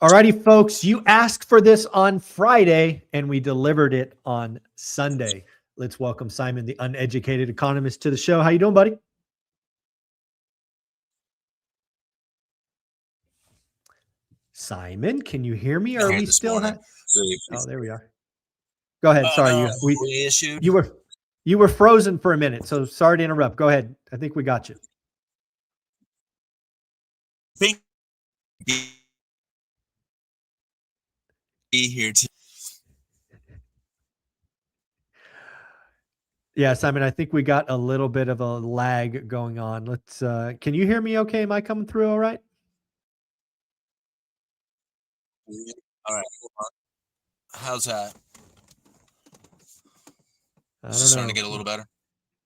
Alrighty, folks, you asked for this on Friday and we delivered it on Sunday. Let's welcome Simon, the uneducated economist, to the show. How you doing, buddy? Simon, can you hear me? Or are Here we this still morning. have? Really Oh, there appreciate we it. are. Go ahead. Oh Sorry, no, you we we issued. you were you were frozen for a minute, so sorry to interrupt. Go ahead. I think we got you. Think be here to. Yeah, Simon, I think we got a little bit of a lag going on. Let's can you hear me okay? Am I coming through all right? All right, how's that? I Is it don't starting to know. get a little better?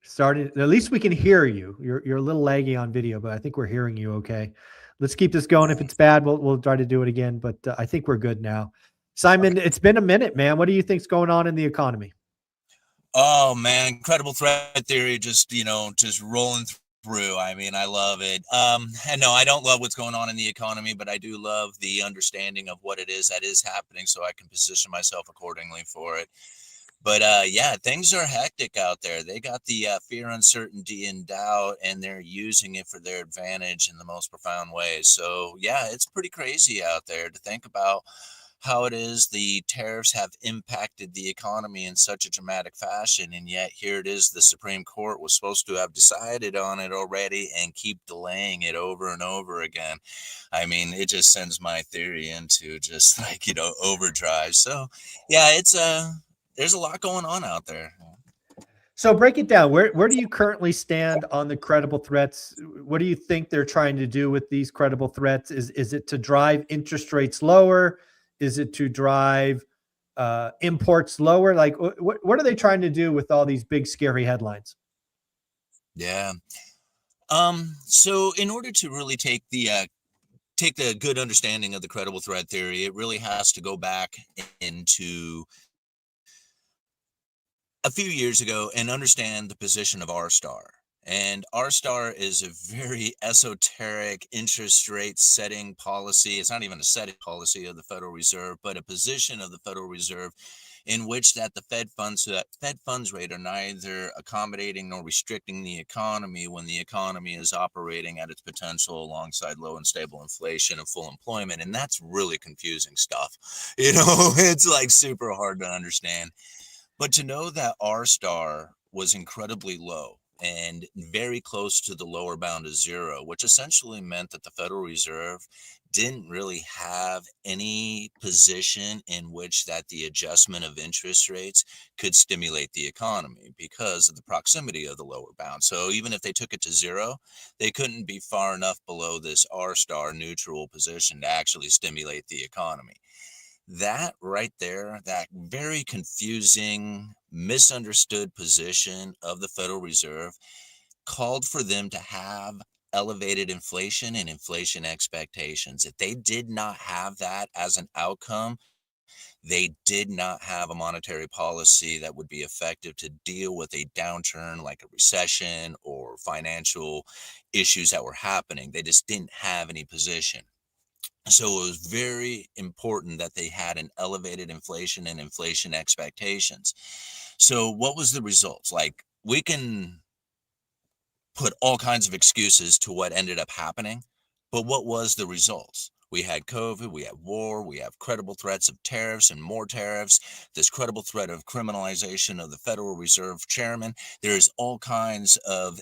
Started at least we can hear you. You're a little laggy on video, but I think we're hearing you okay. Let's keep this going. If it's bad, we'll try to do it again, but I think we're good now. Okay. Simon, it's been a minute, man. What do you think's going on in the economy? Oh man, incredible threat theory, just just rolling through. I mean, I love it. And no, I don't love what's going on in the economy, but I do love the understanding of what it is that is happening, so I can position myself accordingly for it. But yeah, things are hectic out there. They got the fear, uncertainty, and doubt, and they're using it for their advantage in the most profound ways. So yeah, it's pretty crazy out there to think about how it is the tariffs have impacted the economy in such a dramatic fashion, and yet here it is, the Supreme Court was supposed to have decided on it already and keep delaying it over and over again. I mean, it just sends my theory into just like overdrive. So yeah, it's there's a lot going on out there. So break it down. Where do you currently stand on the credible threats? What do you think they're trying to do with these credible threats? Is it to drive interest rates lower? Is it to drive imports lower? Like what are they trying to do with all these big scary headlines? Yeah. So in order to really take the good understanding of the credible threat theory, it really has to go back into a few years ago and understand the position of R star. And R star is a very esoteric interest rate setting policy. It's not even a setting policy of the Federal Reserve, but a position of the Federal Reserve in which that the Fed funds rate are neither accommodating nor restricting the economy when the economy is operating at its potential alongside low and stable inflation and full employment. And that's really confusing stuff. It's like super hard to understand. But to know that R star was incredibly low and very close to the lower bound of zero, which essentially meant that the Federal Reserve didn't really have any position in which that the adjustment of interest rates could stimulate the economy because of the proximity of the lower bound. So even if they took it to zero, they couldn't be far enough below this R star neutral position to actually stimulate the economy. That right there, that very confusing, misunderstood position of the Federal Reserve called for them to have elevated inflation and inflation expectations. If they did not have that as an outcome, they did not have a monetary policy that would be effective to deal with a downturn like a recession or financial issues that were happening. They just didn't have any position. So it was very important that they had an elevated inflation and inflation expectations. So what was the results? Like we can put all kinds of excuses to what ended up happening, but what was the results? We had COVID, we had war, we have credible threats of tariffs and more tariffs, this credible threat of criminalization of the Federal Reserve chairman. There's all kinds of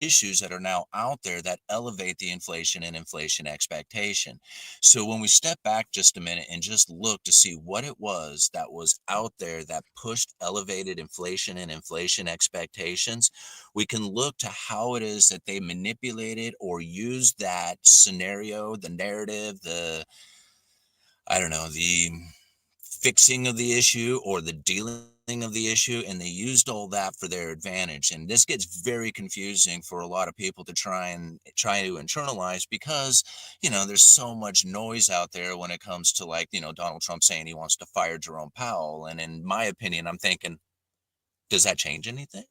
issues that are now out there that elevate the inflation and inflation expectation. So when we step back just a minute and just look to see what it was that was out there that pushed elevated inflation and inflation expectations, we can look to how it is that they manipulated or used that scenario, the narrative, I don't know, the fixing of the issue or the dealing of the issue, and they used all that for their advantage. And this gets very confusing for a lot of people to try to internalize because there's so much noise out there when it comes to, like, Donald Trump saying he wants to fire Jerome Powell. And in my opinion, I'm thinking, does that change anything?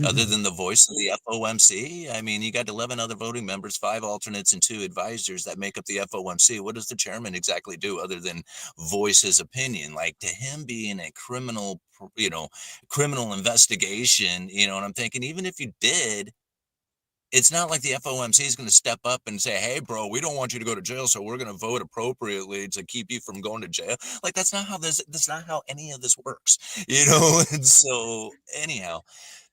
other than the voice of the FOMC. I mean, you got 11 other voting members, 5 alternates, and 2 advisors that make up the FOMC. What does the chairman exactly do other than voice his opinion? Like, to him being a criminal, criminal investigation, and I'm thinking, even if you did, it's not like the FOMC is going to step up and say, "Hey, bro, we don't want you to go to jail, so we're going to vote appropriately to keep you from going to jail." Like, that's not how any of this works, And so, anyhow,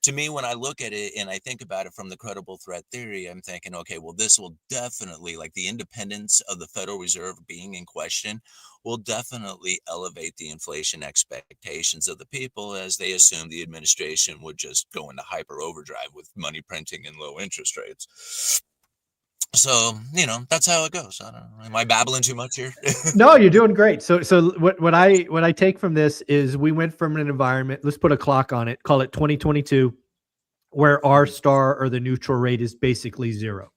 to me, when I look at it and I think about it from the credible threat theory, I'm thinking, okay, well, this will definitely, like the independence of the Federal Reserve being in question, will definitely elevate the inflation expectations of the people as they assume the administration would just go into hyper overdrive with money printing and low interest rates. So, that's how it goes. I don't know. Am I babbling too much here? No, you're doing great. So what I take from this is we went from an environment, let's put a clock on it, call it 2022, where R star or the neutral rate is basically zero.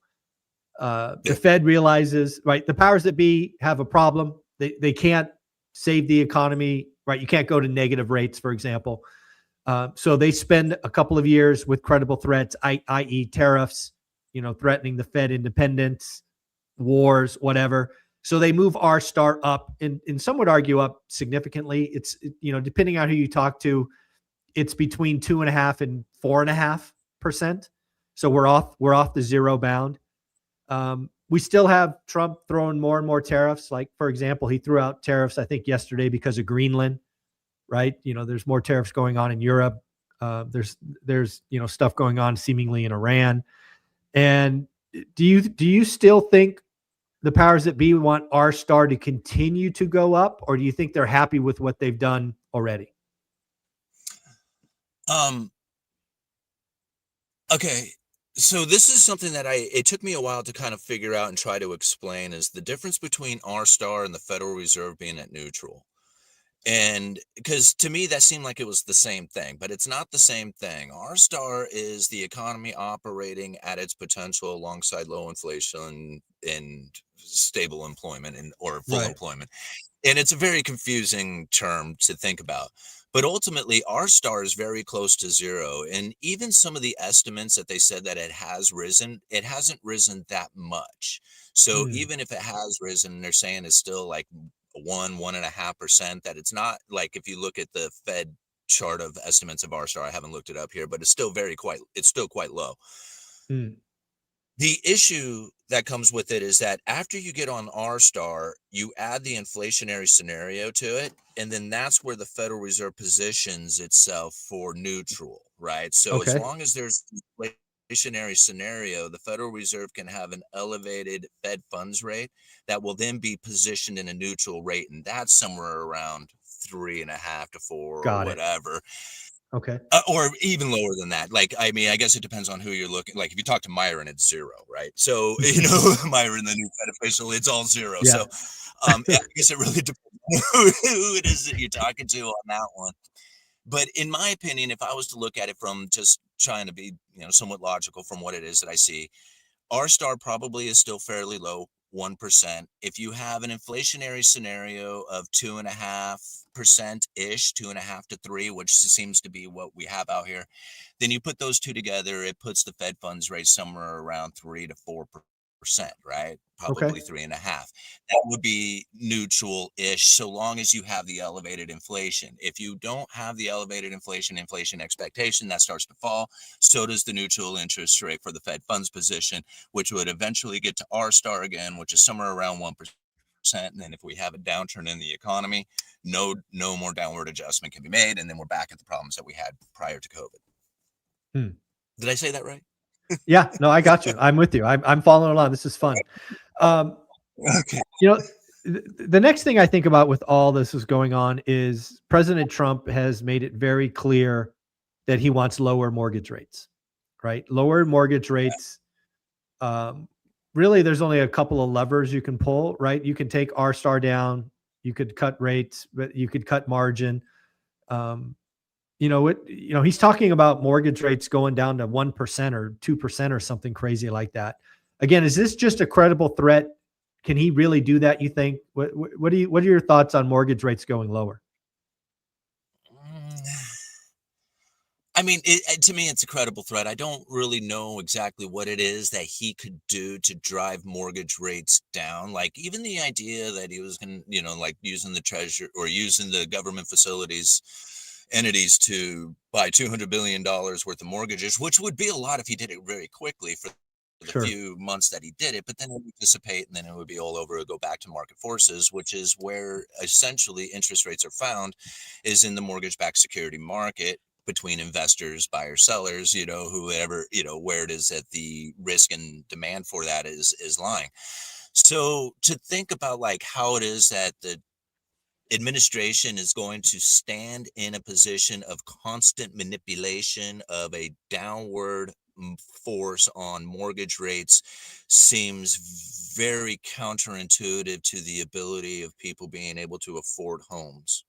The Fed realizes, right, the powers that be have a problem. They can't save the economy, right? You can't go to negative rates, for example. So they spend a couple of years with credible threats, i.e. tariffs, threatening the Fed independence, wars, whatever. So they move R star up, and some would argue up significantly. It's, depending on who you talk to, it's between 2.5% and 4.5%. So we're off the zero bound. We still have Trump throwing more and more tariffs. Like, for example, he threw out tariffs, I think, yesterday because of Greenland, right? There's more tariffs going on in Europe. There's stuff going on seemingly in Iran. And do you still think the powers that be want R star to continue to go up, or do you think they're happy with what they've done already? Okay. So this is something that it took me a while to kind of figure out and try to explain, is the difference between R star and the Federal Reserve being at neutral. And because to me, that seemed like it was the same thing, but it's not the same thing. R star is the economy operating at its potential alongside low inflation and stable employment or full Right. employment. And it's a very confusing term to think about. But ultimately, R star is very close to zero. And even some of the estimates that they said that it has risen, it hasn't risen that much. So Mm, even if it has risen, they're saying it's still like 1.5%, that it's not like, if you look at the Fed chart of estimates of R star, I haven't looked it up here, but it's still quite low. mm. The issue that comes with it is that after you get on R star, you add the inflationary scenario to it, and then that's where the Federal Reserve positions itself for neutral, right? So as Okay. long as there's inflationary scenario, the Federal Reserve can have an elevated Fed funds rate that will then be positioned in a neutral rate, and that's somewhere around 3.5 to 4 or Got it. whatever. Okay. Or even lower than that. Like, I mean, I guess it depends on who you're looking. Like, if you talk to Myron, it's zero, right? So, Myron, the new Fed official, it's all zero. Yeah. So, yeah, I guess it really depends on who it is that you're talking to on that one. But in my opinion, if I was to look at it from just trying to be, somewhat logical from what it is that I see, R star probably is still fairly low, 1%. If you have an inflationary scenario of 2.5% ish, 2.5 to 3, which seems to be what we have out here, then you put those two together, it puts the Fed funds rate somewhere around 3 to 4%, right? Okay. Probably 3.5. That would be neutral ish, so long as you have the elevated inflation. If you don't have the elevated inflation expectation, that starts to fall. So does the neutral interest rate for the Fed funds position, which would eventually get to R star again, which is somewhere around 1%. And then if we have a downturn in the economy, no more downward adjustment can be made. And then we're back at the problems that we had prior to COVID. Hmm. Did I say that right? Yeah. No, I got you. I'm with you. I'm following along. This is fun. Um, Okay. the next thing I think about with all this is going on is President Trump has made it very clear that he wants lower mortgage rates, right? Lower mortgage rates. Um, Really, there's only a couple of levers you can pull, right? You can take R star down, you could cut rates, but you could cut margin. Um, he's talking about mortgage rates going down to 1% or 2% or something crazy like that. Again, is this just a credible threat? Can he really do that, you think? What are your thoughts on mortgage rates going lower? I mean, to me, it's a credible threat. I don't really know exactly what it is that he could do to drive mortgage rates down. Like even the idea that he was going to, like using the treasure or using the government facilities entities to buy $200 billion worth of mortgages, which would be a lot if he did it very quickly for the Sure. few months that he did it, but then it would dissipate and then it would be all over. It would go back to market forces, which is where essentially interest rates are found, is in the mortgage-backed security market between investors, buyers, sellers, whoever, where it is that the risk and demand for that is lying. So to think about like how it is that the administration is going to stand in a position of constant manipulation of a downward force on mortgage rates seems very counterintuitive to the ability of people being able to afford homes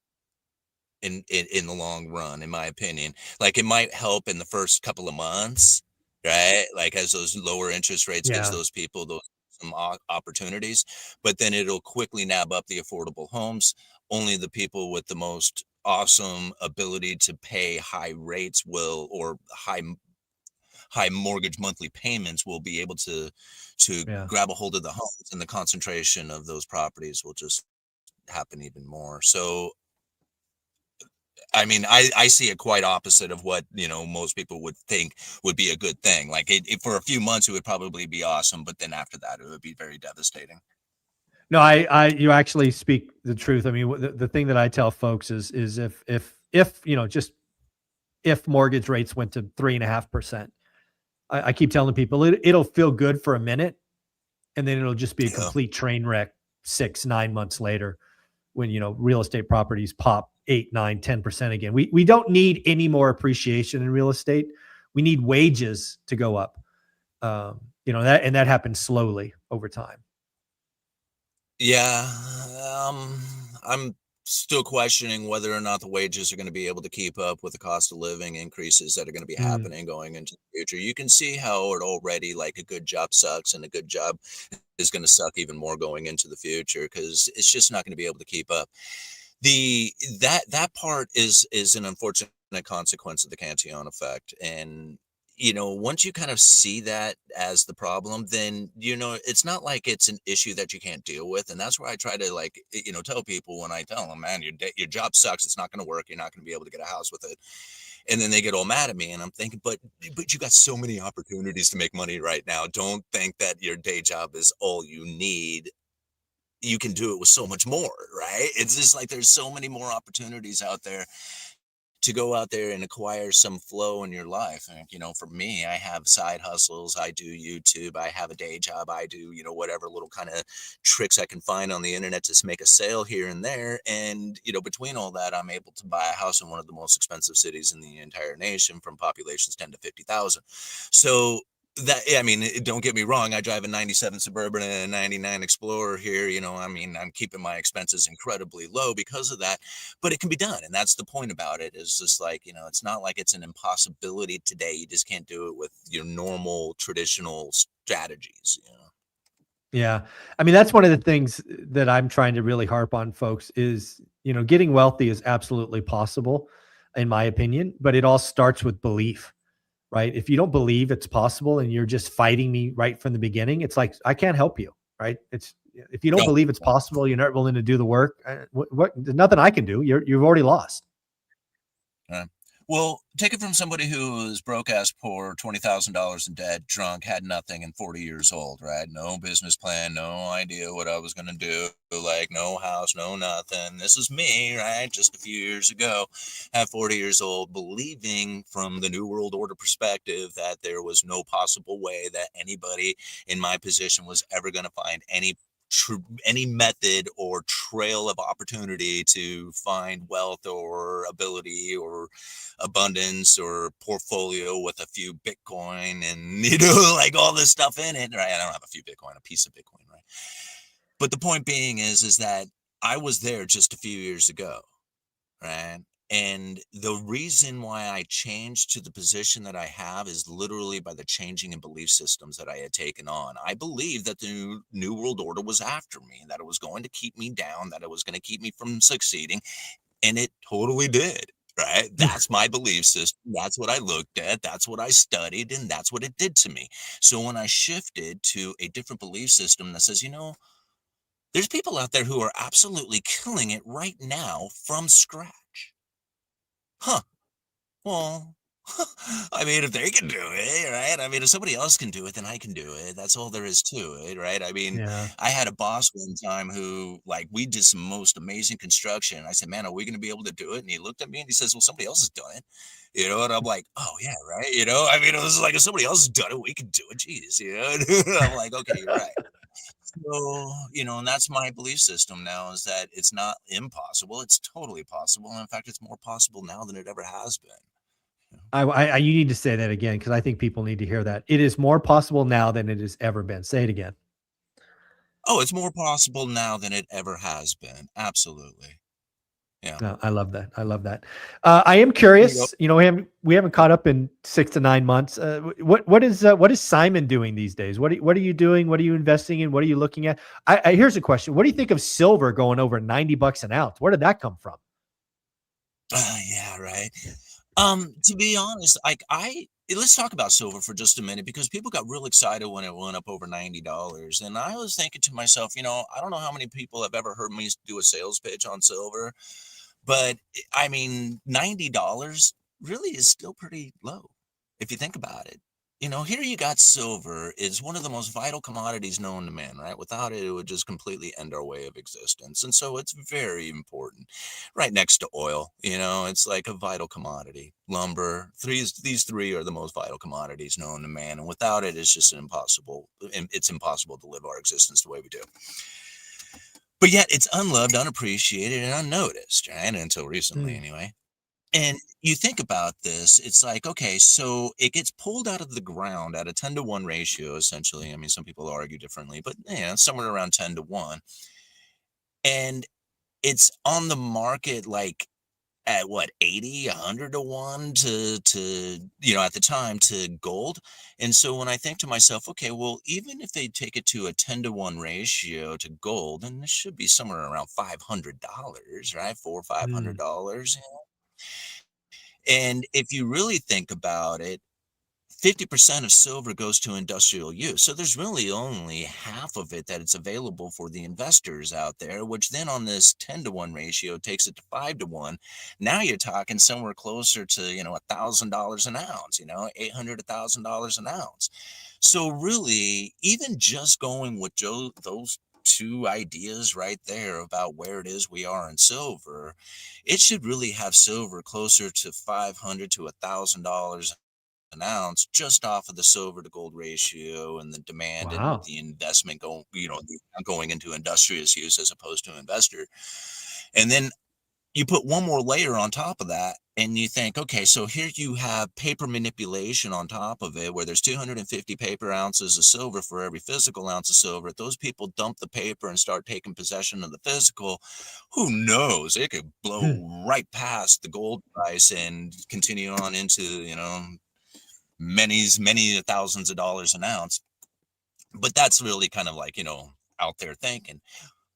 in the long run, in my opinion. Like it might help in the first couple of months, right? Like as those lower interest rates gives Yeah. those people those some opportunities, but then it'll quickly nab up the affordable homes. Only the people with the most awesome ability to pay high rates will, or high mortgage monthly payments will be able to Yeah. grab a hold of the homes, and the concentration of those properties will just happen even more. So I mean, I see it quite opposite of what, most people would think would be a good thing. Like for a few months, it would probably be awesome, but then after that, it would be very devastating. No, you actually speak the truth. I mean, the thing that I tell folks is if just if mortgage rates went to 3.5%, I keep telling people it'll feel good for a minute, and then it'll just be a Yeah. complete train wreck 6, 9 months later when real estate properties pop 8, 9, 10% again. We don't need any more appreciation in real estate. We need wages to go up. That happens slowly over time. Yeah. I'm still questioning whether or not the wages are going to be able to keep up with the cost of living increases that are going to be Mm, happening going into the future. You can see how it already, like a good job sucks, and a good job is going to suck even more going into the future because it's just not going to be able to keep up. That part is an unfortunate consequence of the Cantillon effect. And once you kind of see that as the problem, then it's not like it's an issue that you can't deal with. And that's where I try to, like, tell people, when I tell them, man, your job sucks, it's not going to work, you're not going to be able to get a house with it. And then they get all mad at me, and I'm thinking, but you got so many opportunities to make money right now. Don't think that your day job is all you need. You can do it with so much more, right? It's just like there's so many more opportunities out there to go out there and acquire some flow in your life. And, for me, I have side hustles. I do YouTube. I have a day job. I do, whatever little kind of tricks I can find on the internet to make a sale here and there. And, between all that, I'm able to buy a house in one of the most expensive cities in the entire nation, from populations 10 to 50,000. So that, I mean, don't get me wrong. I drive a 97 Suburban and a 99 Explorer here. I mean, I'm keeping my expenses incredibly low because of that, but it can be done. And that's the point about it, is just like, it's not like it's an impossibility today. You just can't do it with your normal traditional strategies. yeah. I mean, that's one of the things that I'm trying to really harp on folks is, getting wealthy is absolutely possible, in my opinion, but it all starts with belief, right? If you don't believe it's possible and you're just fighting me right from the beginning, it's like, I can't help you, right? If you don't No. believe it's possible, you're not willing to do the work. There's nothing I can do. You've already lost. Uh, well, take it from somebody who was broke ass poor, $20,000 in debt, drunk, had nothing, and 40 years old, right? No business plan, no idea what I was going to do, like no house, no nothing. This is me, right? Just a few years ago, at 40 years old, believing from the New World Order perspective that there was no possible way that anybody in my position was ever going to find any method or trail of opportunity to find wealth or ability or abundance or portfolio with a few Bitcoin and, like all this stuff in it, right? I don't have a few Bitcoin, a piece of Bitcoin, right? But the point being is that I was there just a few years ago, right? And the reason why I changed to the position that I have is literally by the changing in belief systems that I had taken on. I believed that the New World Order was after me, that it was going to keep me down, that it was going to keep me from succeeding. And it totally did. right? That's my belief system. That's what I looked at. That's what I studied, and that's what it did to me. So when I shifted to a different belief system that says, there's people out there who are absolutely killing it right now from scratch. Huh. Well, I mean, if they can do it, right? I mean, if somebody else can do it, then I can do it. That's all there is to it, right? I mean, Yeah. I had a boss one time who, like, we did some most amazing construction. I said, "Man, are we going to be able to do it?" And he looked at me and he says, "Well, somebody else has done it." And I'm like, "Oh yeah, right." I mean, it was like if somebody else has done it, we can do it. Jeez, I'm like, "Okay, you're right." So, and that's my belief system now is that it's not impossible. It's totally possible. And in fact, it's more possible now than it ever has been. You need to say that again because I think people need to hear that. It is more possible now than it has ever been. Say it again. Oh, it's more possible now than it ever has been. Absolutely. Yeah. No, I love that. I love that. I am Yep. curious. We haven't caught up in 6 to 9 months. What is Simon doing these days? What are you doing? What are you investing in? What are you looking at? Here's a question. What do you think of silver going over $90 an ounce? Where did that come from? Yeah, right. To be honest, let's talk about silver for just a minute because people got real excited when it went up over $90. And I was thinking to myself, I don't know how many people have ever heard me do a sales pitch on silver, but I mean, $90 really is still pretty low if you think about it. Here you got silver is one of the most vital commodities known to man, right? Without it, it would just completely end our way of existence. And so it's very important. Right next to oil, it's like a vital commodity. Lumber, these three are the most vital commodities known to man. And without it, it's just it's impossible to live our existence the way we do. But yet it's unloved, unappreciated, and unnoticed, right? Until recently, Hmm. anyway. And you think about this, it's like, okay, so it gets pulled out of the ground at a 10-to-1 ratio, essentially. I mean, some people argue differently, but yeah, somewhere around 10-to-1. And it's on the market like at what, 80, 100-to-1 at the time to gold. And so when I think to myself, okay, well, even if they take it to a 10-to-1 ratio to gold, then this should be somewhere around $500, right? Four or Hmm. $500. And if you really think about it, 50% of silver goes to industrial use. So there's really only half of it that it's available for the investors out there, which then on this 10-to-1 ratio takes it to 5-to-1. Now you're talking somewhere closer to, $1,000 an ounce, 800, $1,000 an ounce. So really, even just going with those two ideas right there about where it is we are in silver, it should really have silver closer to 500 to $1,000 an ounce just off of the silver to gold ratio and the demand and Wow. the investment going into industrious use as opposed to investor. And then you put one more layer on top of that and you think, okay, so here you have paper manipulation on top of it where there's 250 paper ounces of silver for every physical ounce of silver. If those people dump the paper and start taking possession of the physical, who knows? It could Hmm. blow right past the gold price and continue on into, many thousands of dollars an ounce. But that's really kind of like, out there thinking.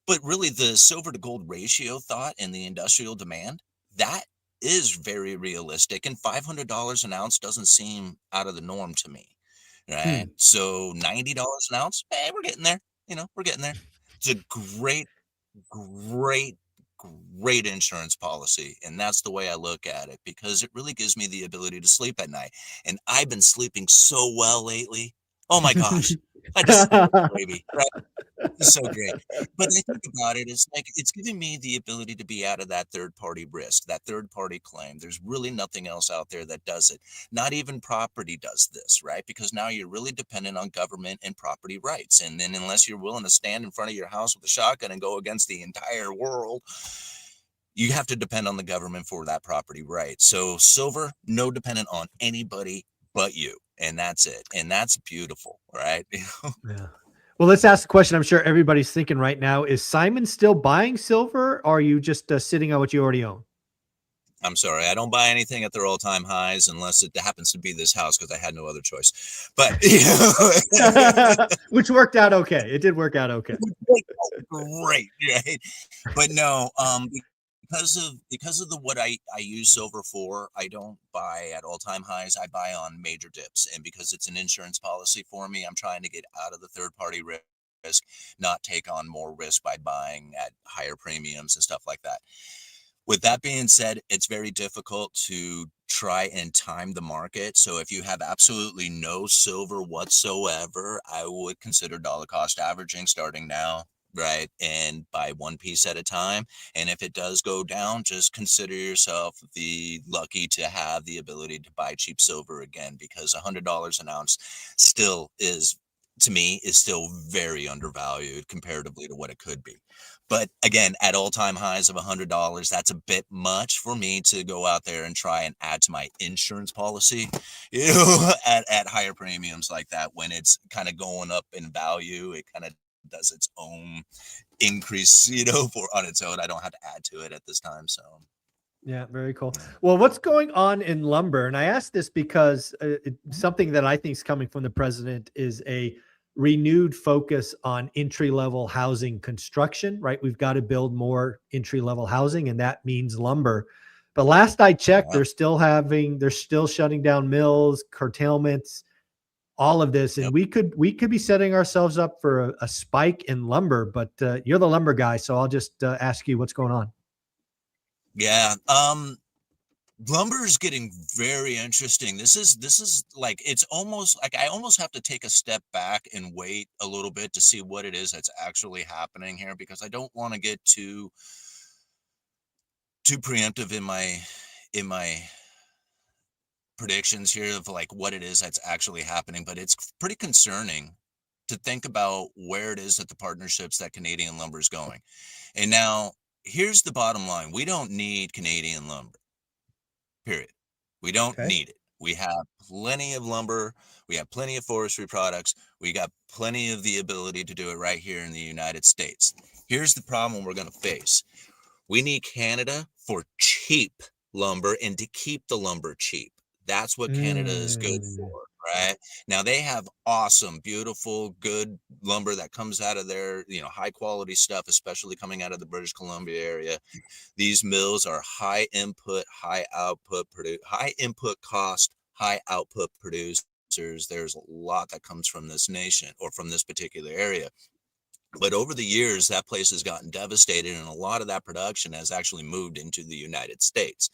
But really, the silver to gold ratio thought and the industrial demand, that is very realistic. And $500 an ounce doesn't seem out of the norm to me. Right. Hmm. So $90 an ounce, hey, we're getting there. We're getting there. It's a great, great insurance policy. And that's the way I look at it because it really gives me the ability to sleep at night. And I've been sleeping so well lately. Oh my gosh. I just sleep like a baby. Right? It's so great. But I think about it, it's like it's giving me the ability to be out of that third party risk, that third party claim. There's really nothing else out there that does it. Not even property does this, right? Because now you're really dependent on government and property rights. And then unless you're willing to stand in front of your house with a shotgun and go against the entire world, you have to depend on the government for that property right. So silver, no dependent on anybody but you. And that's it. And that's beautiful, right? Yeah. Well, let's ask the question I'm sure everybody's thinking right now. Is Simon still buying silver or are you just sitting on what you already own? I'm sorry, I don't buy anything at their all-time highs unless it happens to be this house because I had no other choice. But Which worked out okay. It did work out okay. great, right? But no, because of the what I use silver for, I don't buy at all-time highs. I buy on major dips. And because it's an insurance policy for me, I'm trying to get out of the third-party risk, not take on more risk by buying at higher premiums and stuff like that. With that being said, it's very difficult to try and time the market. So if you have absolutely no silver whatsoever, I would consider dollar cost averaging starting now, right? And buy one piece at a time. And if it does go down, just consider yourself the lucky to have the ability to buy cheap silver again, because $100 an ounce still is, to me, is still very undervalued comparatively to what it could be. But again, at all-time highs of $100, that's a bit much for me to go out there and try and add to my insurance policy, at higher premiums like that. When it's kind of going up in value, it kind of does its own increase, for on its own. I don't have to add to it at this time. So Yeah, very cool. yeah. Well, what's going on in lumber? And I ask this because something that I think is coming from the president is a renewed focus on entry level housing construction, right? We've got to build more entry level housing, and that means lumber. But last I checked, Yeah. they're still shutting down mills, curtailments, all of this. And Yep. we could be setting ourselves up for a spike in lumber, but you're the lumber guy. So I'll just ask you what's going on. Yeah. Lumber is getting very interesting. This is like, it's almost like I almost have to take a step back and wait a little bit to see what it is that's actually happening here, because I don't want to get too preemptive in my predictions here of like what it is that's actually happening. But it's pretty concerning to think about where it is that the partnerships that Canadian lumber is going. And now here's the bottom line: we don't need Canadian lumber. Period. We don't Okay. need it. We have plenty of lumber. We have plenty of forestry products. We got plenty of the ability to do it right here in the United States. Here's the problem we're going to face: we need Canada for cheap lumber and to keep the lumber cheap. That's what Canada is good for, Mm. right? Now they have awesome, beautiful, good lumber that comes out of their, high quality stuff, especially coming out of the British Columbia area. These mills are high input, high input cost, high output producers. There's a lot that comes from this nation or from this particular area. But over the years, that place has gotten devastated, and a lot of that production has actually moved into the United States.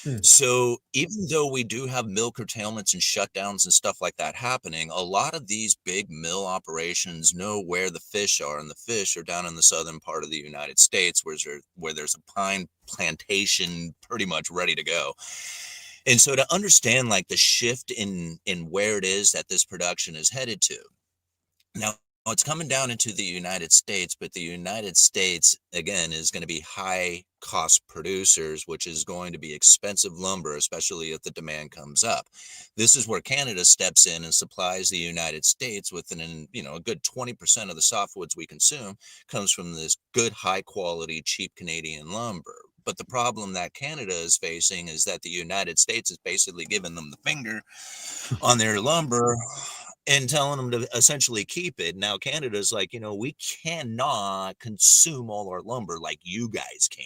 Hmm. So even though we do have mill curtailments and shutdowns and stuff like that happening, a lot of these big mill operations know where the fish are, and the fish are down in the southern part of the United States, where there's a pine plantation pretty much ready to go. And so to understand like the shift in where it is that this production is headed to. Now, it's coming down into the United States, but the United States, again, is going to be high cost producers, which is going to be expensive lumber, especially if the demand comes up. This is where Canada steps in and supplies the United States with a good 20% of the softwoods we consume comes from this good, high quality, cheap Canadian lumber. But the problem that Canada is facing is that the United States is basically giving them the finger on their lumber and telling them to essentially keep it. Now Canada's like, we cannot consume all our lumber like you guys can,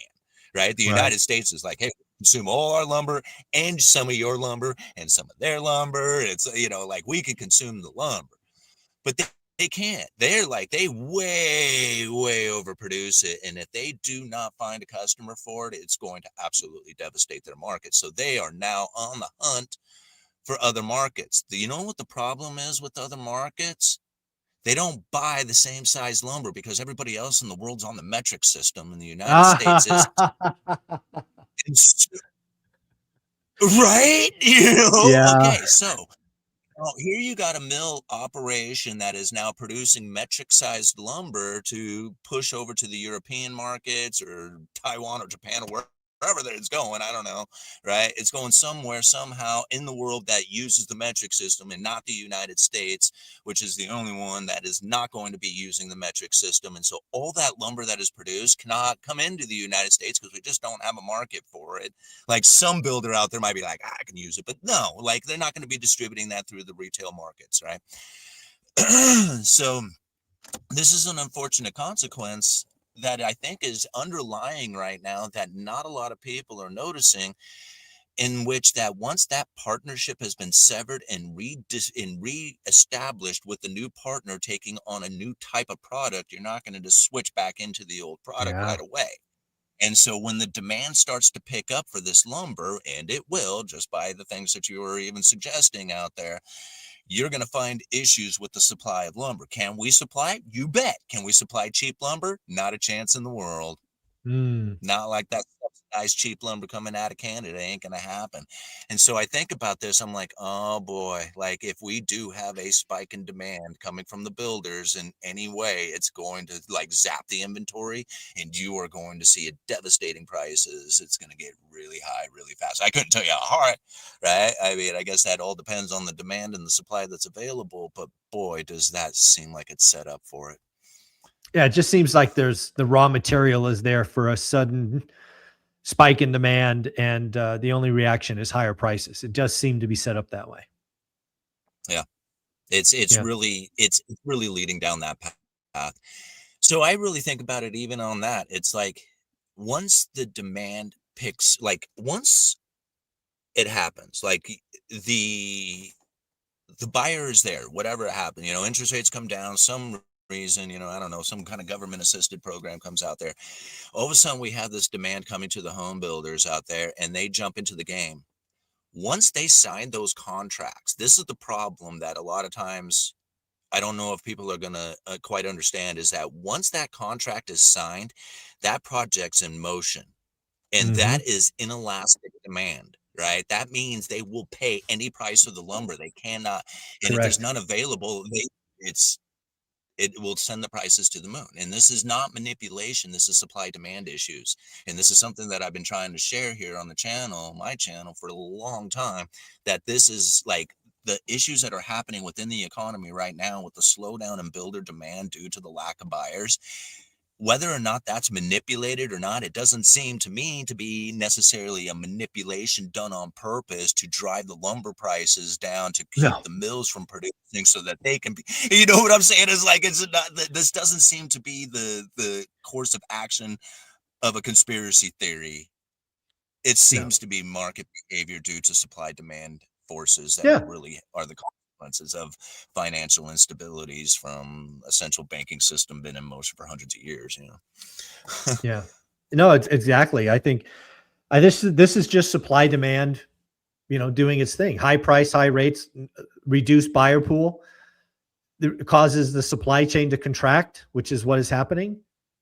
right? The Right. United States is like, hey, consume all our lumber and some of your lumber and some of their lumber. It's, like we can consume the lumber, but they can't. They're like, they way overproduce it. And if they do not find a customer for it, it's going to absolutely devastate their market. So they are now on the hunt for other markets. Do you know what the problem is with other markets? They don't buy the same size lumber because everybody else in the world's on the metric system, and the United States isn't. It's, right? Yeah. Okay, so here you got a mill operation that is now producing metric sized lumber to push over to the European markets or Taiwan or Japan or wherever that it's going. I don't know, right? It's going somewhere, somehow in the world that uses the metric system and not the United States, which is the only one that is not going to be using the metric system. And so all that lumber that is produced cannot come into the United States because we just don't have a market for it. Like some builder out there might be like, I can use it, but no, like they're not going to be distributing that through the retail markets, right? So this is an unfortunate consequence that I think is underlying right now that not a lot of people are noticing, in which that once that partnership has been severed and re-established with the new partner taking on a new type of product, you're not going to just switch back into the old product Yeah. right away. And so when the demand starts to pick up for this lumber, and it will, just by the things that you were even suggesting out there, you're going to find issues with the supply of lumber. Can we supply? You bet. Can we supply cheap lumber? Not a chance in the world. Mm. Not like that subsidized cheap lumber coming out of Canada ain't gonna happen. And so I think about this, I'm like, oh boy, like if we do have a spike in demand coming from the builders in any way, it's going to like zap the inventory and you are going to see a devastating prices. It's gonna get really high really fast. I couldn't tell you how hard, right? I mean, I guess that all depends on the demand and the supply that's available, but boy, does that seem like it's set up for it. Yeah, it just seems like there's the raw material is there for a sudden spike in demand, and the only reaction is higher prices. It does seem to be set up that way. Yeah. It's Yeah. really it's really leading down that path. So I really think about it even on that. It's like once the demand picks, like once it happens, like the the buyer is there, whatever happened, interest rates come down, some reason, I don't know, some kind of government assisted program comes out there. All of a sudden we have this demand coming to the home builders out there and they jump into the game. Once they sign those contracts, this is the problem that a lot of times I don't know if people are going to quite understand is that once that contract is signed, that project's in motion and Hmm. that is inelastic demand, right? That means they will pay any price of the lumber. They cannot, and if there's Correct. none available, it's, it will send the prices to the moon. And this is not manipulation. This is supply demand issues. And this is something that I've been trying to share here on the channel, my channel, for a long time, that this is like the issues that are happening within the economy right now with the slowdown in builder demand due to the lack of buyers. Whether or not that's manipulated or not, it doesn't seem to me to be necessarily a manipulation done on purpose to drive the lumber prices down to keep No. the mills from producing so that they can be, you know what I'm saying? It's like, it's not, this doesn't seem to be the course of action of a conspiracy theory. It No. seems to be market behavior due to supply demand forces that Yeah. really are the consequences of financial instabilities from a central banking system been in motion for hundreds of years. Yeah. No, it's exactly. I think this is just supply demand, doing its thing. High price, high rates, reduced buyer pool causes the supply chain to contract, which is what is happening.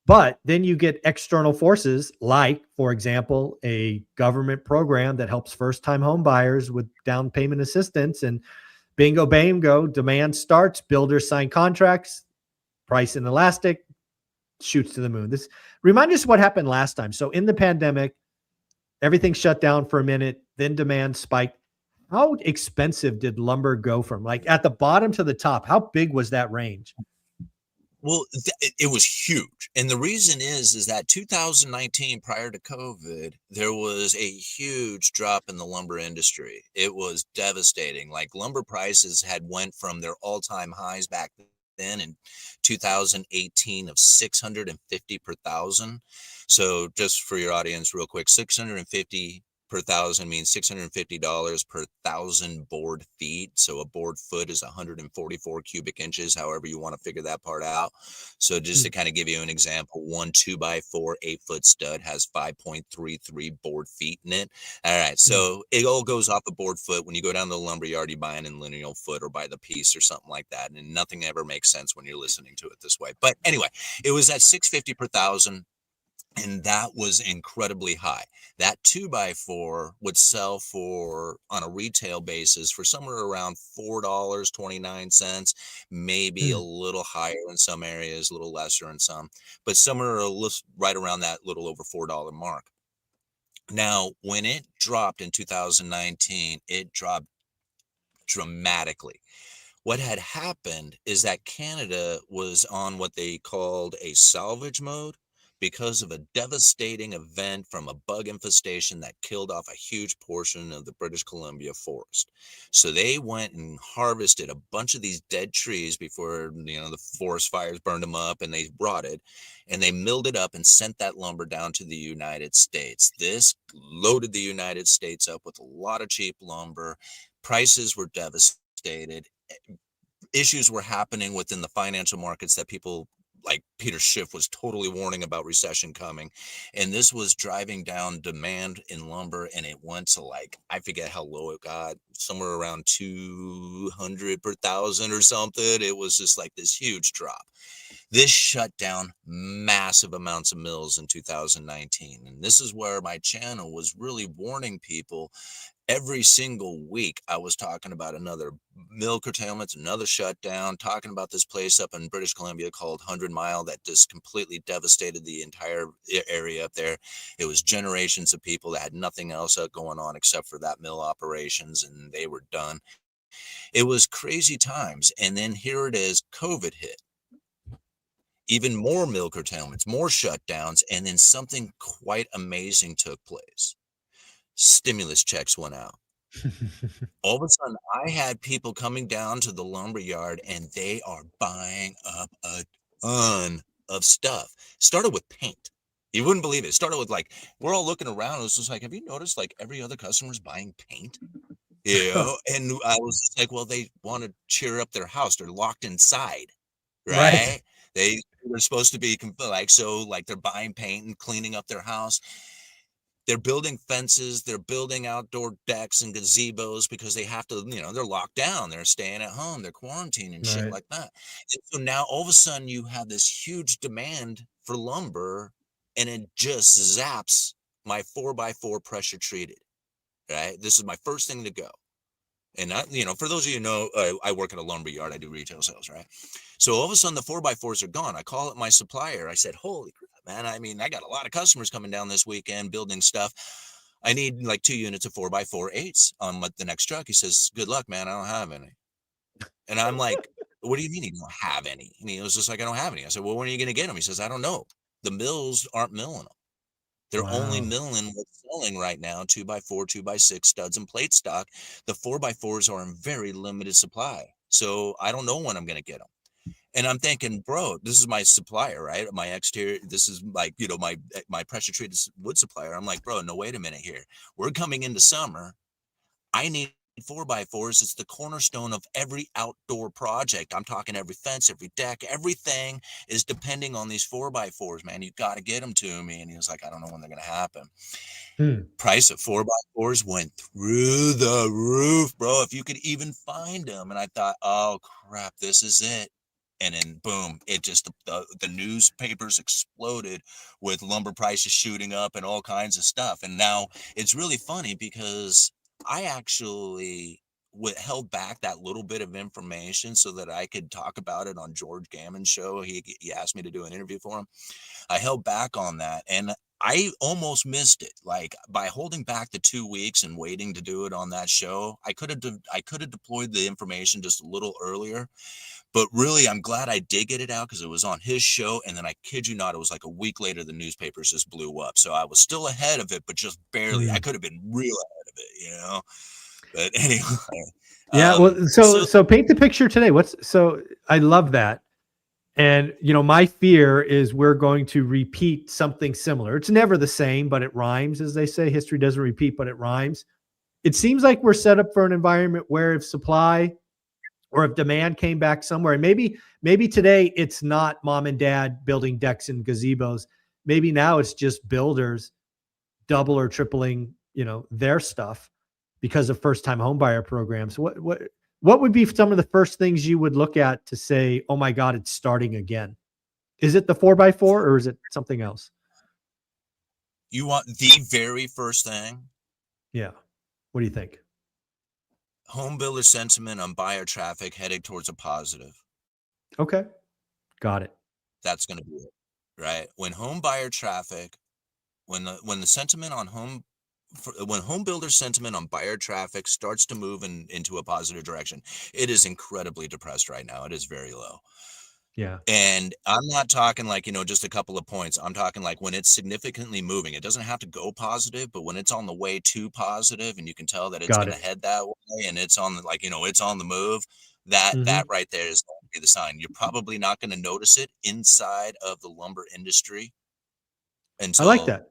But then you get external forces like, for example, a government program that helps first time home buyers with down payment assistance, and bingo, bango, demand starts, builders sign contracts, price inelastic, shoots to the moon. This remind us what happened last time. So in the pandemic, everything shut down for a minute, then demand spiked. How expensive did lumber go from like at the bottom to the top? How big was that range? Well, it was huge, and the reason is that 2019, prior to COVID, there was a huge drop in the lumber industry. It was devastating. Like lumber prices had went from their all-time highs back then in 2018 of 650 per thousand. So just for your audience, real quick, 650 per thousand means $650 per thousand board feet. So a board foot is 144 cubic inches, however you want to figure that part out. So just to Mm. kind of give you an example, one 2x4 8-foot stud has 5.33 board feet in it. All right. Mm. So it all goes off a board foot. When you go down to the lumber yard, you buy an in lineal foot or by the piece or something like that. And nothing ever makes sense when you're listening to it this way. But anyway, it was at 650 per thousand, and that was incredibly high. That 2x4 would sell for, on a retail basis, for somewhere around $4.29, maybe a Mm. little higher in some areas, a little lesser in some, but somewhere right around that little over $4 mark. Now, when it dropped in 2019, it dropped dramatically. What had happened is that Canada was on what they called a salvage mode. because of a devastating event from a bug infestation that killed off a huge portion of the British Columbia forest. So they went and harvested a bunch of these dead trees before, the forest fires burned them up and they rotted, and they milled it up and sent that lumber down to the United States. This loaded the United States up with a lot of cheap lumber. Prices were devastated. Issues were happening within the financial markets that people like Peter Schiff was totally warning about recession coming. And this was driving down demand in lumber. And it went to like, I forget how low it got, somewhere around 200 per thousand or something. It was just like this huge drop. This shut down massive amounts of mills in 2019. And this is where my channel was really warning people. Every single week, I was talking about another mill curtailment, another shutdown, talking about this place up in British Columbia called 100 Mile that just completely devastated the entire area up there. It was generations of people that had nothing else going on except for that mill operations, and they were done. It was crazy times. And then here it is, COVID hit. Even more mill curtailments, more shutdowns, and then something quite amazing took place. Stimulus checks went out. All of a sudden, I had people coming down to the lumber yard, and they are buying up a ton of stuff. Started with paint. You wouldn't believe it. Started with like, we're all looking around. It was just like, have you noticed like every other customer's buying paint? And I was just like, well, they want to cheer up their house. They're locked inside, Right. right? They're supposed to be like, so like they're buying paint and cleaning up their house. They're building fences, they're building outdoor decks and gazebos because they have to, they're locked down, they're staying at home, they're quarantining and shit Right. like that. And so now all of a sudden you have this huge demand for lumber, and it just zaps my 4x4 pressure treated, right? This is my first thing to go. And for those of you who know, I work at a lumber yard. I do retail sales, right? So all of a sudden the 4x4s are gone. I call up my supplier. I said, holy crap, man. I mean, I got a lot of customers coming down this weekend building stuff. I need like 2 units of 4x4 eights on the next truck. He says, good luck, man. I don't have any. And I'm like, what do you mean you don't have any? And he was just like, I don't have any. I said, well, when are you going to get them? He says, I don't know. The mills aren't milling them. They're only Wow. milling what's selling right now, 2x4, 2x6 studs and plate stock. The 4x4s are in very limited supply. So I don't know when I'm going to get them. And I'm thinking, bro, this is my supplier, right? My exterior, this is like, my pressure treated wood supplier. I'm like, bro, no, wait a minute here. We're coming into summer. I need 4x4s. It's the cornerstone of every outdoor project. I'm talking every fence, every deck, everything is depending on these 4x4s, man. You got to get them to me. And he was like, I don't know when they're going to happen. Hmm. Price of 4x4s went through the roof, bro. If you could even find them. And I thought, oh crap, this is it. And then boom, it just the newspapers exploded with lumber prices shooting up and all kinds of stuff. And now it's really funny because I actually held back that little bit of information so that I could talk about it on George Gammon's show. He asked me to do an interview for him. I held back on that, and I almost missed it. Like by holding back the 2 weeks and waiting to do it on that show, I could have deployed the information just a little earlier. But really, I'm glad I did get it out because it was on his show. And then I kid you not, it was like a week later, the newspapers just blew up. So I was still ahead of it, but just barely. I Hmm. could have been real ahead of it. But anyway, Yeah. Well, so so so paint the picture today. I love that. And my fear is we're going to repeat something similar. It's never the same, but it rhymes, as they say. History doesn't repeat, but it rhymes. It seems like we're set up for an environment where if supply or if demand came back somewhere, and maybe today it's not mom and dad building decks and gazebos. Maybe now it's just builders double or tripling, their stuff because of first time homebuyer programs. What would be some of the first things you would look at to say, oh my God, it's starting again? Is it the 4x4 or is it something else? you want the very first thing? Yeah. What do you think? Home builder sentiment on buyer traffic heading towards a positive. Okay. Got it. That's going to be it, right? When home buyer traffic, when the sentiment on when home builder sentiment on buyer traffic starts to move into a positive direction, it is incredibly depressed right now. It is very low. Yeah. And I'm not talking like, just a couple of points. I'm talking like when it's significantly moving. It doesn't have to go positive, but when it's on the way to positive and you can tell that it's Got going to it. head that way and it's on the it's on the move, that Mhm. right there is going to be the sign. You're probably not going to notice it inside of the lumber industry I like until that.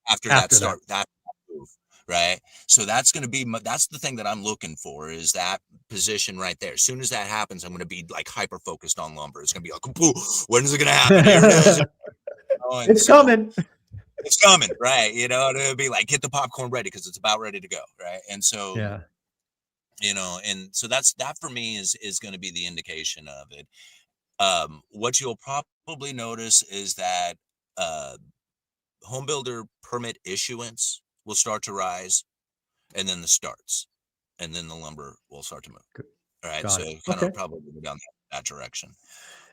after After that. that move, right? So that's going to be that's the thing that I'm looking for is that position right there. As soon as that happens, I'm going to be like hyper focused on lumber. It's going to be like, "Pooh, when is it going to happen? Here it is." And It's so coming. it's coming, right? And it'll be like, get the popcorn ready because it's about ready to go, right? And so, Yeah. and so that for me is going to be the indication of it. What you'll probably notice is that uh, home builder permit issuance will start to rise, and then the starts, and then the lumber will start to move. G All right, got so it. kind Okay. of probably go down that direction.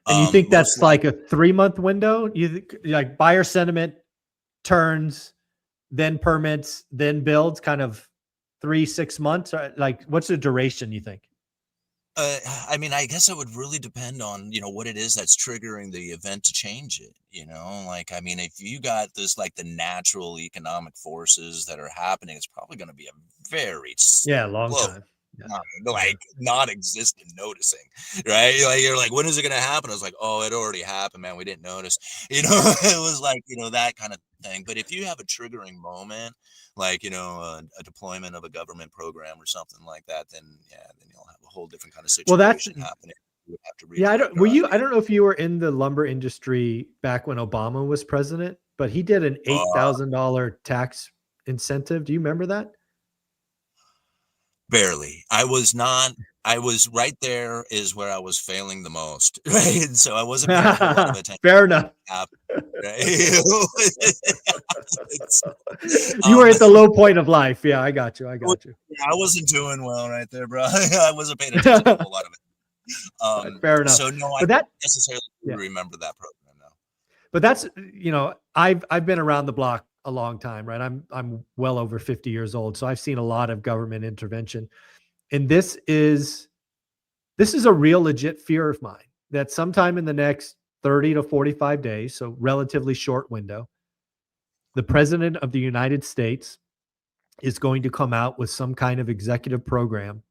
And you think Most that's likely. like a 3-month window? You think like buyer sentiment turns, then permits, then builds, kind of 3, 6 months? Or like, what's the duration you think? I mean, I guess it would really depend on, what it is that's triggering the event to change it. Like, I mean, if you got this, like the natural economic forces that are happening, it's probably going to be a very Yeah, long slow time. Yeah. time, Yeah. like not existent noticing, right? You're like, when is it going to happen? I was like, oh, it already happened, man. We didn't notice, it was like, that kind of thing. But if you have a triggering moment, like a deployment of a government program or something like that, then yeah, then you'll have a whole different kind of Well, that's situation happening. You would have to yeah, re-characterize I the don't know if you were in the lumber industry back when Obama was president, but he did an uh $8,000 tax incentive. Do you remember that? barely. I was right there is where I was failing the most, right? And so I wasn't paying a whole lot of attention Fair enough. to what happened, right? You were at the low point of life. Yeah, I got you. I Well, got you. yeah, I wasn't doing well right there, bro. I wasn't paying attention to a whole lot of it. Fair enough. So no, I But that don't necessarily yeah. remember that program though. But that's I've been around the block a long time, right? I'm well over 50 years old, so I've seen a lot of government intervention. And this is a real legit fear of mine that sometime in the next 30 to 45 days, so relatively short window, the president of the United States is going to come out with some kind of executive program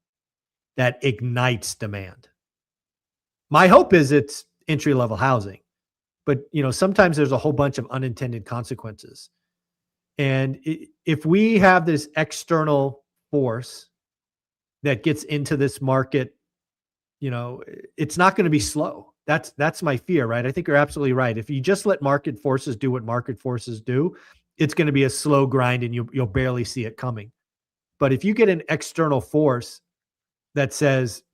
that ignites demand. My hope is it's entry level housing, but sometimes there's a whole bunch of unintended consequences. And if we have this external force that gets into this market, it's not going to be slow. That's my fear, right? I think you're absolutely right. If you just let market forces do what market forces do, it's going to be a slow grind and you'll barely see it coming. But if you get an external force that says,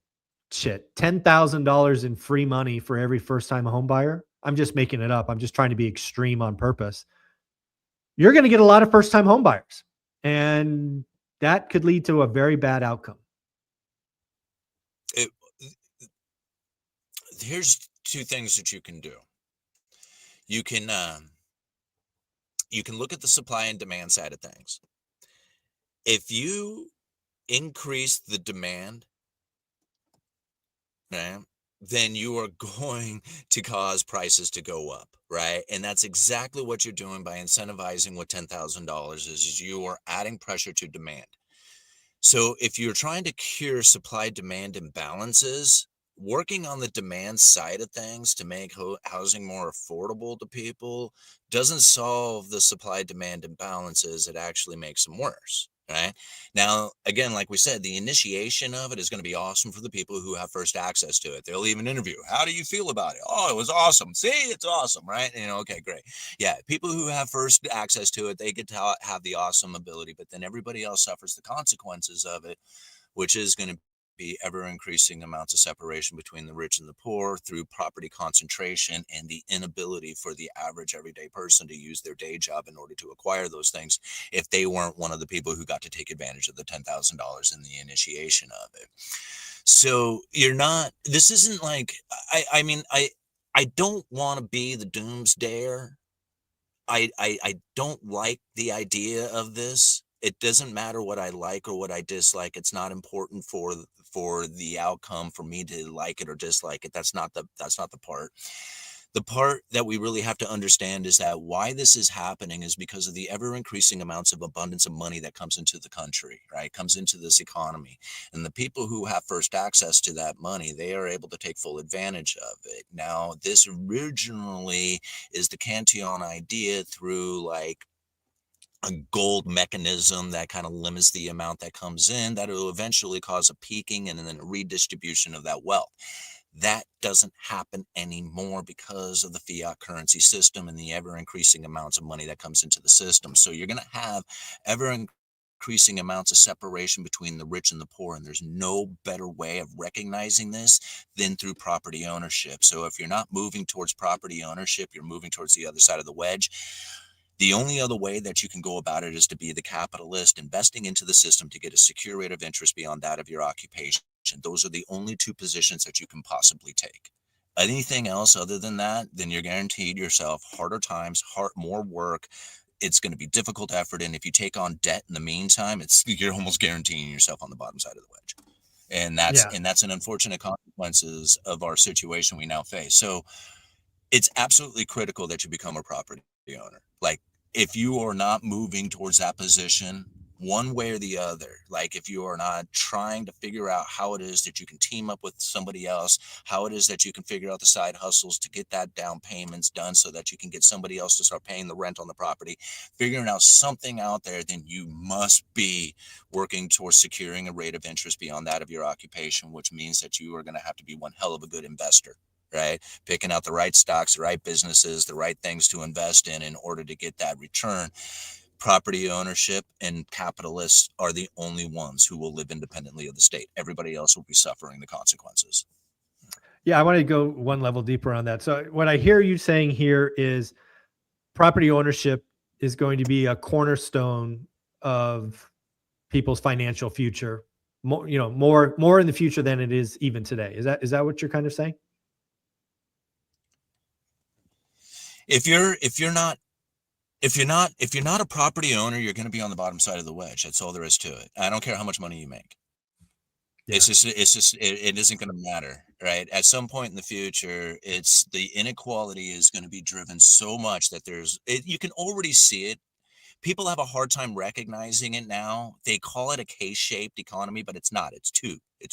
shit, $10,000 in free money for every first time home buyer, I'm just making it up. I'm just trying to be extreme on purpose. You're going to get a lot of first time home buyers. And that could lead to a very bad outcome. It, here's two things that you can do. You can look at the supply and demand side of things. If you increase the demand, right, then you are going to cause prices to go up, right? And that's exactly what you're doing by incentivizing with $10,000 is you are adding pressure to demand. So if you're trying to cure supply demand imbalances, working on the demand side of things to make housing more affordable to people doesn't solve the supply demand imbalances. It actually makes them worse. Right now, again, like we said, the initiation of it is going to be awesome for the people who have first access to it. They'll even interview. How do you feel about it? Oh, it was awesome. See, it's awesome, right? Okay, great. Yeah, people who have first access to it, they get to have the awesome ability, but then everybody else suffers the consequences of it, which is going to be ever increasing amounts of separation between the rich and the poor through property concentration and the inability for the average everyday person to use their day job in order to acquire those things if they weren't one of the people who got to take advantage of the $10,000 in the initiation of it. So this isn't like, I mean, I don't want to be the doomsdayer. I don't like the idea of this. It doesn't matter what I like or what I dislike. It's not important for the outcome for me to like it or dislike it. That's not the part. The part that we really have to understand is that why this is happening is because of the ever increasing amounts of abundance of money that comes into the country, right? Comes into this economy. And the people who have first access to that money, they are able to take full advantage of it. Now, this originally is the Cantillon idea through like a gold mechanism that kind of limits the amount that comes in, that will eventually cause a peaking and then a redistribution of that wealth. That doesn't happen anymore because of the fiat currency system and the ever increasing amounts of money that comes into the system. So you're going to have ever increasing amounts of separation between the rich and the poor. And there's no better way of recognizing this than through property ownership. So if you're not moving towards property ownership, you're moving towards the other side of the wedge. The only other way that you can go about it is to be the capitalist, investing into the system to get a secure rate of interest beyond that of your occupation. Those are the only two positions that you can possibly take. Anything else other than that, then you're guaranteed yourself harder times, more work. It's going to be difficult effort. And if you take on debt in the meantime, you're almost guaranteeing yourself on the bottom side of the wedge. And that's Yeah. an unfortunate consequences of our situation we now face. So it's absolutely critical that you become a property owner. Like, if you are not moving towards that position, one way or the other, like if you are not trying to figure out how it is that you can team up with somebody else, how it is that you can figure out the side hustles to get that down payments done so that you can get somebody else to start paying the rent on the property, figuring out something out there, then you must be working towards securing a rate of interest beyond that of your occupation, which means that you are going to have to be one hell of a good investor, right? Picking out the right stocks, the right businesses, the right things to invest in order to get that return. Property ownership and capitalists are the only ones who will live independently of the state. Everybody else will be suffering the consequences. Yeah, I want to go one level deeper on that. So what I hear you saying here is property ownership is going to be a cornerstone of people's financial future. More, more in the future than it is even today. Is that what you're kind of saying? If you're not a property owner, you're going to be on the bottom side of the wedge. That's all there is to it. I don't care how much money you make. Yeah. It isn't going to matter, right? At some point in the future, it's the inequality is going to be driven so much that you can already see it. People have a hard time recognizing it now. They call it a K-shaped economy, but it's not. It's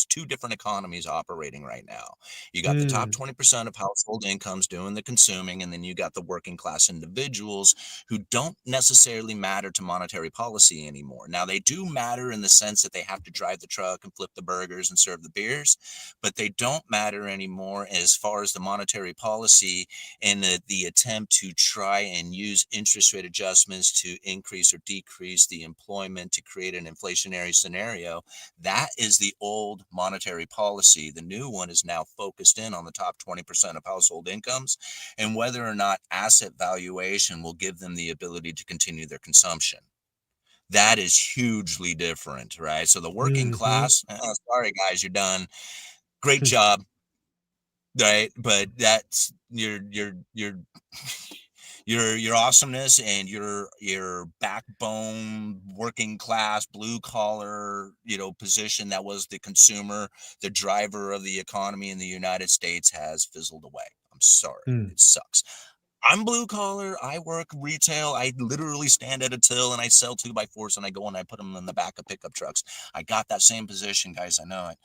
two different economies operating right now. You got the top Mm, 20% of household incomes doing the consuming, and then you got the working class individuals who don't necessarily matter to monetary policy anymore. Now, they do matter in the sense that they have to drive the truck and flip the burgers and serve the beers, but they don't matter anymore as far as the monetary policy and the attempt to try and use interest rate adjustments to increase or decrease the employment to create an inflationary scenario. That is the old monetary policy. The new one is now focused in on the top 20% of household incomes and whether or not asset valuation will give them the ability to continue their consumption. That is hugely different, right? So the working mhm. class, sorry guys, you're done. Great job, right? But that's your your awesomeness and your backbone working class blue collar position that was the consumer, the driver of the economy in the United States has fizzled away. I'm sorry, Mm. it sucks. I'm blue collar. I work retail. I literally stand at a till and I sell 2x4s and I go and I put them in the back of pickup trucks. I got that same position, guys. I know it.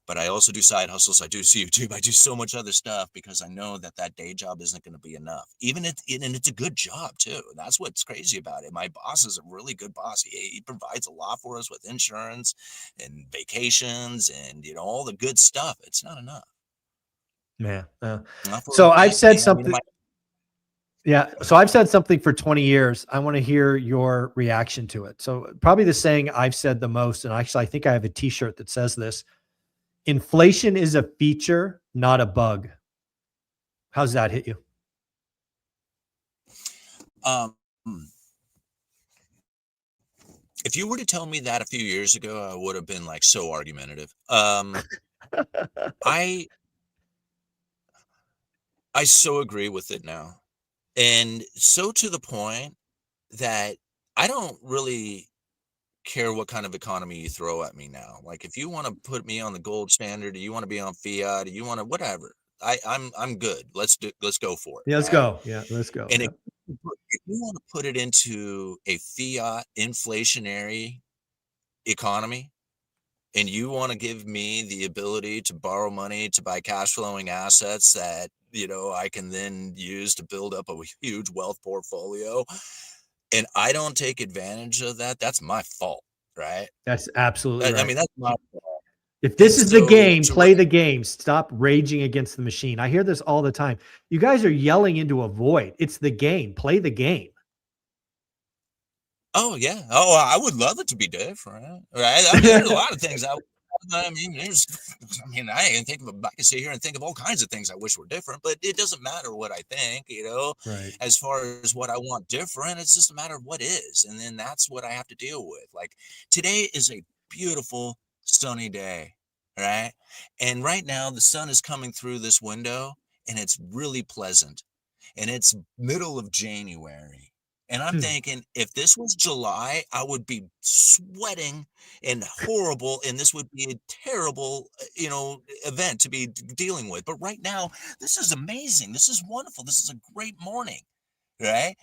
But I also do side hustles. I do YouTube. I do so much other stuff because I know that day job isn't going to be enough. And it's a good job too. That's what's crazy about it. My boss is a really good boss. He provides a lot for us with insurance and vacations and all the good stuff. It's not enough. Man. Not for So I've said I mean, something. Yeah. So I've said something for 20 years. I want to hear your reaction to it. So probably the saying I've said the most, and actually I think I have a t-shirt that says this: inflation is a feature, not a bug. How's that hit you? um, if you were to tell me that a few years ago, I would have been like so argumentative. I I so agree with it now. And so to the point that I don't really care what kind of economy you throw at me now. Like if you want to put me on the gold standard, or you want to be on fiat, or you want to whatever, I'm good. Let's go for it, Yeah, let's right? go. Yeah, let's go. And Yeah. if you want to put it into a fiat inflationary economy, and you want to give me the ability to borrow money to buy cash flowing assets that, I can then use to build up a huge wealth portfolio, and I don't take advantage of that, that's my fault, right? That's absolutely I right. mean, that's my fault. If And this is the so game, play the game. Stop raging against the machine. I hear this all the time. You guys are yelling into a void. It's the game. Play the game. oh yeah, oh, I would love it to be different, right? I mean, there's a lot of things I mean, I can think of, I can sit here and think of all kinds of things I wish were different, but it doesn't matter what I think, Right. as far as what I want different, it's just a matter of what is. And then that's what I have to deal with. Like today is a beautiful sunny day, right? And right now the sun is coming through this window and it's really pleasant, and it's middle of January. And I'm Hmm. thinking, if this was July, I would be sweating and horrible, and this would be a terrible, event to be dealing with. But right now, this is amazing. This is wonderful. This is a great morning, right?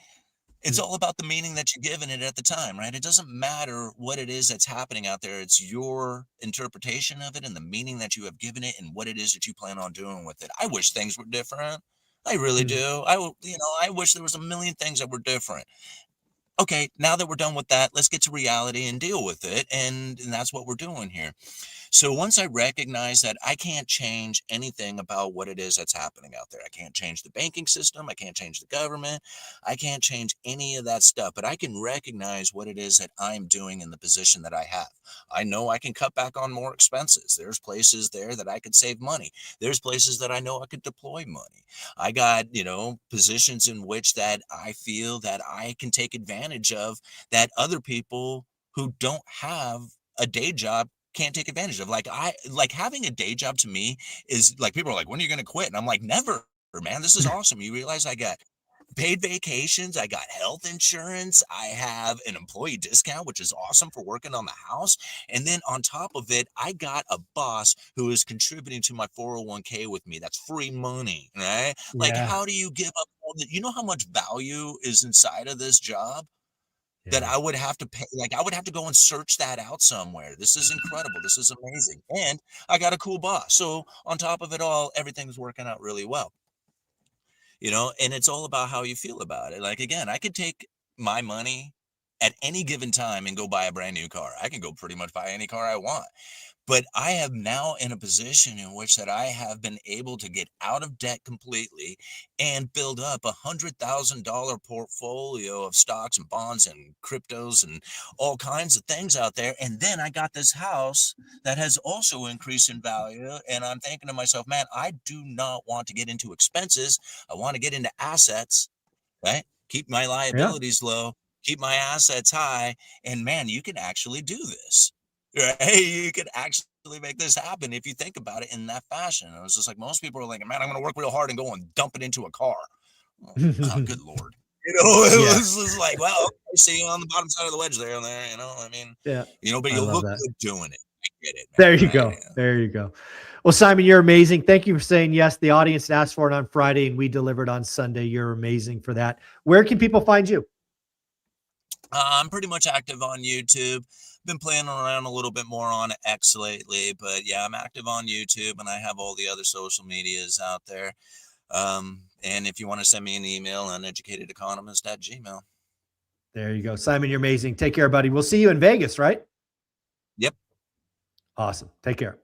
It's Hmm. all about the meaning that you're giving it at the time, right? It doesn't matter what it is that's happening out there. It's your interpretation of it and the meaning that you have given it and what it is that you plan on doing with it. I wish things were different. I really Hmm. do. I wish there was a million things that were different. Okay, now that we're done with that, let's get to reality and deal with it. And that's what we're doing here. So once I recognize that I can't change anything about what it is that's happening out there, I can't change the banking system, I can't change the government, I can't change any of that stuff, but I can recognize what it is that I'm doing in the position that I have. I know I can cut back on more expenses. There's places there that I could save money. There's places that I know I could deploy money. I got, positions in which that I feel that I can take advantage of that other people who don't have a day job can't take advantage of. Like having a day job to me is like, people are like, when are you going to quit? And I'm like, never, man. This is awesome. You realize I got paid vacations, I got health insurance, I have an employee discount, which is awesome for working on the house. And then on top of it, I got a boss who is contributing to my 401k with me. That's free money, right? Like, Yeah. how do you give up all that? You know how much value is inside of this job that Yeah. I would have to pay? Like, I would have to go and search that out somewhere. This is incredible. This is amazing. And I got a cool boss. So on top of it all, everything's working out really well. And it's all about how you feel about it. Like, again, I could take my money at any given time and go buy a brand new car. I can go pretty much buy any car I want. But I am now in a position in which that I have been able to get out of debt completely and build up $100,000 portfolio of stocks and bonds and cryptos and all kinds of things out there. And then I got this house that has also increased in value. And I'm thinking to myself, man, I do not want to get into expenses. I want to get into assets, right? Keep my Yeah. liabilities low, keep my assets high, and man, you can actually do this, right? You can actually make this happen if you think about it in that fashion. And it was just like, most people are like, man, I'm going to work real hard and go and dump it into a car. Oh, good Lord. It Yeah. was just like, well, okay, see you on the bottom side of the wedge there, I mean, Yeah. but I you love look that. good doing it. I get it, There you man, right? go. There you go. Well, Simon, you're amazing. Thank you for saying yes. The audience asked for it on Friday and we delivered on Sunday. You're amazing for that. Where can people find you? I'm pretty much active on YouTube. Been playing around a little bit more on X lately, but yeah, I'm active on YouTube and I have all the other social medias out there. And if you want to send me an email, uneducatedeconomist@gmail. There you go. Simon, you're amazing. Take care, buddy. We'll see you in Vegas, right? Yep. Awesome. Take care.